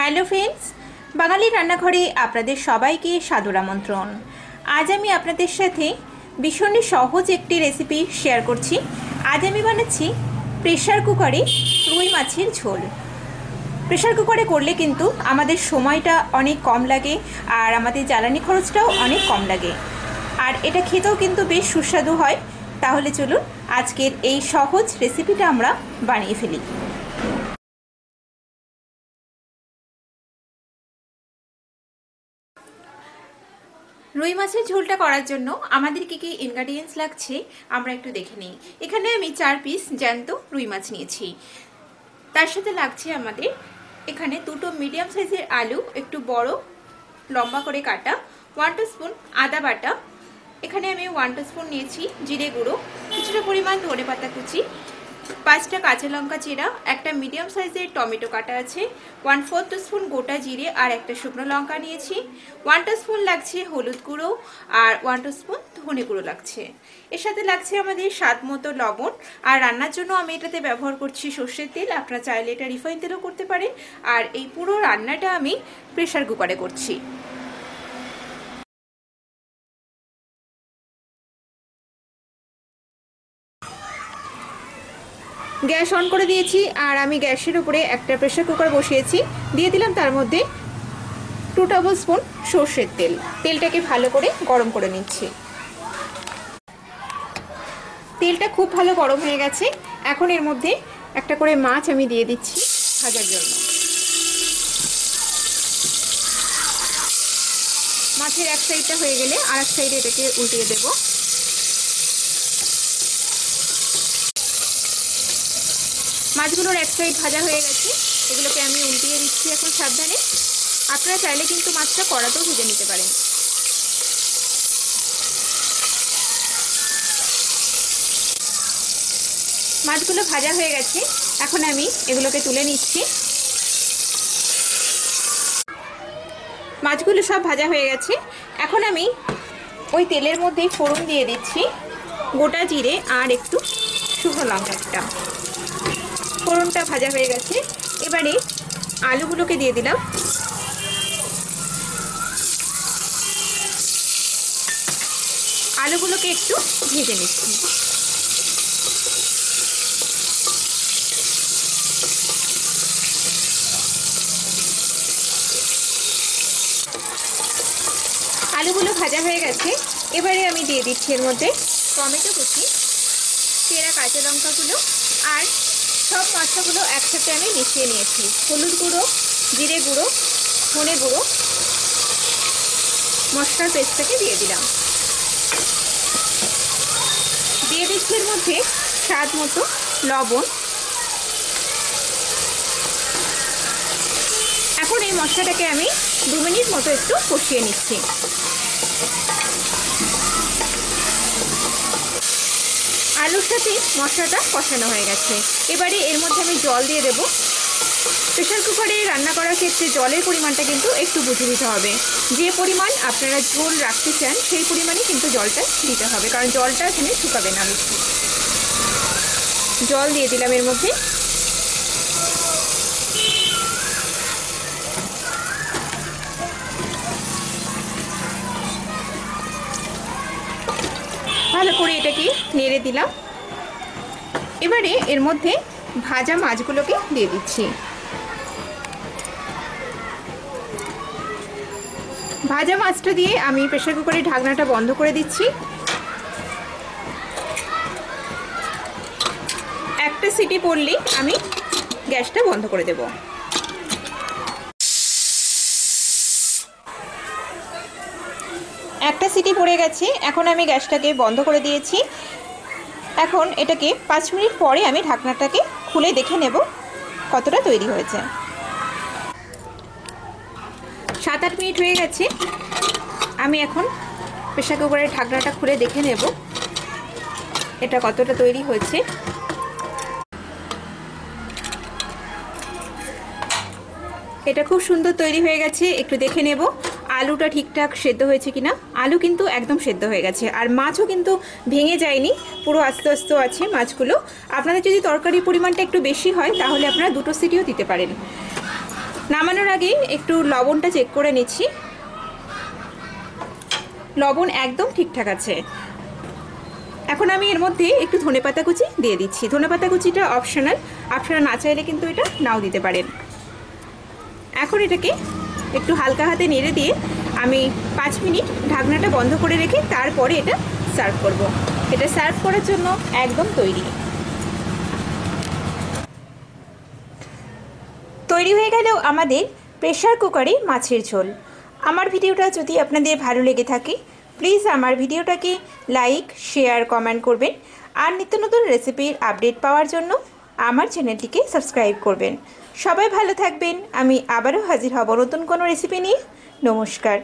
Hello friends, বাঙালি রান্নাঘরে আপনাদের সবাইকে সাদর আমন্ত্রণ। আজ আমি আপনাদের সাথে ভীষণই সহজ একটি রেসিপি শেয়ার করছি। আজ আমি বানাচ্ছি প্রেসার কুকারে রুই মাছের ঝোল। প্রেসার কুকারে করলে কিন্তু আমাদের সময়টা অনেক কম লাগে আর আমাদের জ্বালানি খরচটাও অনেক কম লাগে, আর এটা খেতেও কিন্তু বেশ সুস্বাদু হয়। তাহলে চলুন আজকের এই সহজ রেসিপিটা আমরা বানিয়ে ফেলি। রুই মাছের ঝোলটা করার জন্য আমাদের কি কি ইনগ্রেডিয়েন্টস লাগছে আমরা একটু দেখে নিই। এখানে আমি 4 পিস জ্যান্ত রুই মাছ নিয়েছি। তার সাথে লাগছে আমাদের এখানে দুটো মিডিয়াম সাইজের আলু, একটু বড় লম্বা করে কাটা, 1 টিস্পুন আদা বাটা, এখানে আমি 1 টিস্পুন নিয়েছি জিরে গুঁড়ো, কিছুটা পরিমাণ ধনেপাতা কুচি, 5টা কাঁচা লঙ্কা চেরা, একটা মিডিয়াম সাইজের টমেটো কাটা আছে, 1/4 টিস্পুন গোটা জিরে আর একটা শুকনো লঙ্কা নিয়েছি, 1 টিস্পুন লাগছে হলুদ গুঁড়ো আর 1 টিস্পুন ধনে গুঁড়ো লাগছে। এর সাথে লাগছে আমাদের স্বাদ মতো লবণ। আর রান্নার জন্য আমি এটাতে ব্যবহার করছি সর্ষের তেল, আপনারা চাইলে এটা রিফাইন তেলও করতে পারেন। আর এই পুরো রান্নাটা আমি প্রেসার কুকারে করছি। গ্যাস অন করে দিয়েছি আর আমি গ্যাসের উপরে একটা প্রেসার কুকার বসিয়েছি। দিয়ে দিলাম তার মধ্যে 2 টেবিল স্পুন সর্ষের তেল। তেলটাকে ভালো করে গরম করে নিচ্ছি। তেলটা খুব ভালো গরম হয়ে গেছে। এখন এর মধ্যে একটা করে মাছ আমি দিয়ে দিচ্ছি ভাজার জন্য। মাছের এক সাইডটা হয়ে গেলে আর এক সাইডে এটাকে উল্টিয়ে দেব। মাছগুলোর এক সাইড ভাজা হয়ে গেছে, এগুলোকে আমি উল্টিয়ে দিচ্ছি এখন সাবধানে। আপনারা চাইলে কিন্তু মাছটা কড়াতেও ভেজে নিতে পারেন। মাছগুলো ভাজা হয়ে গেছে, এখন আমি এগুলোকে তুলে নিচ্ছি। মাছগুলো সব ভাজা হয়ে গেছে। এখন আমি ওই তেলের মধ্যে ফোড়ন দিয়ে দিচ্ছি গোটা জিরে আর একটু শুকনো লঙ্কা একটা। ফোড়নটা ভাজা হয়ে গেছে, এবারে আলুগুলোকে দিয়ে দিলাম। আলুগুলোকে একটু ভেজে নিচ্ছি। আলুগুলো ভাজা হয়ে গেছে, এবারে আমি দিয়ে দিচ্ছি এর মধ্যে টমেটো কুচি, চেরা কাঁচা লঙ্কাগুলো আর সব মশলাগুলো একসাথে আমি মিশিয়ে নিয়েছি। হলুদ গুঁড়ো, জিরে গুঁড়ো, ধনে গুঁড়ো, মশলার পেস্টটাকে দিয়ে দিলাম। দিয়ে দিচ্ছি এর মধ্যে স্বাদ মতো লবণ। এখন এই মশলাটাকে আমি 2 মিনিট মতো একটু কষিয়ে নিচ্ছি। আলুর সাথে মশলাটা কষানো হয়ে গেছে, এবারে এর মধ্যে আমি জল দিয়ে দেব। প্রেসার কুকারে রান্না করার ক্ষেত্রে জলের পরিমাণটা কিন্তু একটু বুঝে দিতে হবে। যে পরিমাণ আপনারা ঝোল রাখতে চান সেই পরিমাণে কিন্তু জলটা দিতে হবে, কারণ জলটা এখানে শুকাবে না। জল দিয়ে দিলাম এর মধ্যে। ভালো করে এটাকে নেড়ে দিলাম। এবারে এর মধ্যে ভাজা মাছগুলোকে দিয়ে দিচ্ছি। ভাজা মাছটা দিয়ে আমি প্রেসার কুকারের ঢাকনাটা বন্ধ করে দিচ্ছি। একটা সিটি পড়লেই আমি গ্যাসটা বন্ধ করে দেব। একটা সিটি পড়ে গেছে, এখন আমি গ্যাসটাকে বন্ধ করে দিয়েছি। এখন এটাকে 5 মিনিট পরে আমি ঢাকনাটাকে খুলে দেখে নেব কতটা তৈরি হয়েছে। 7-8 মিনিট হয়ে গেছে। আমি এখন প্রেসার কুকারের ঢাকনাটা খুলে দেখে নেব এটা কতটা তৈরি হয়েছে। এটা খুব সুন্দর তৈরি হয়ে গেছে। একটু দেখে নেব আলুটা ঠিকঠাক সেদ্ধ হয়েছে কিনা। আলু কিন্তু একদম সেদ্ধ হয়ে গেছে, আর মাছও কিন্তু ভেঙে যায়নি, পুরো আস্তে আস্তে আছে মাছগুলো। আপনাদের যদি তরকারির পরিমাণটা একটু বেশি হয় তাহলে আপনারা 2টো সিটিও দিতে পারেন। নামানোর আগে একটু লবণটা চেক করে নিচ্ছি। লবণ একদম ঠিকঠাক আছে। এখন আমি এর মধ্যে একটু ধনেপাতা কুচি দিয়ে দিচ্ছি। ধনেপাতা কুচিটা অপশনাল, আপনারা না চাইলে কিন্তু এটা নাও দিতে পারেন। এখন এটাকে একটু হালকা হাতে নেড়ে দিয়ে আমি 5 মিনিট ঢাকনাটা বন্ধ করে রেখে তারপরে এটা সার্ভ করব। এটা সার্ভ করার জন্য একদম তৈরি। তৈরি হয়ে গেল আমাদের প্রেসার কুকারে মাছের ঝোল। আমার ভিডিওটা যদি আপনাদের ভালো লেগে থাকে প্লিজ আমার ভিডিওটাকে লাইক, শেয়ার, কমেন্ট করবেন। আর নিত্য নতুন রেসিপির আপডেট পাওয়ার জন্য আমার চ্যানেলটিকে সাবস্ক্রাইব করবেন। সবাই ভালো থাকবেন। আমি আবারও হাজির হব নতুন কোনো রেসিপি নিয়ে। নমস্কার।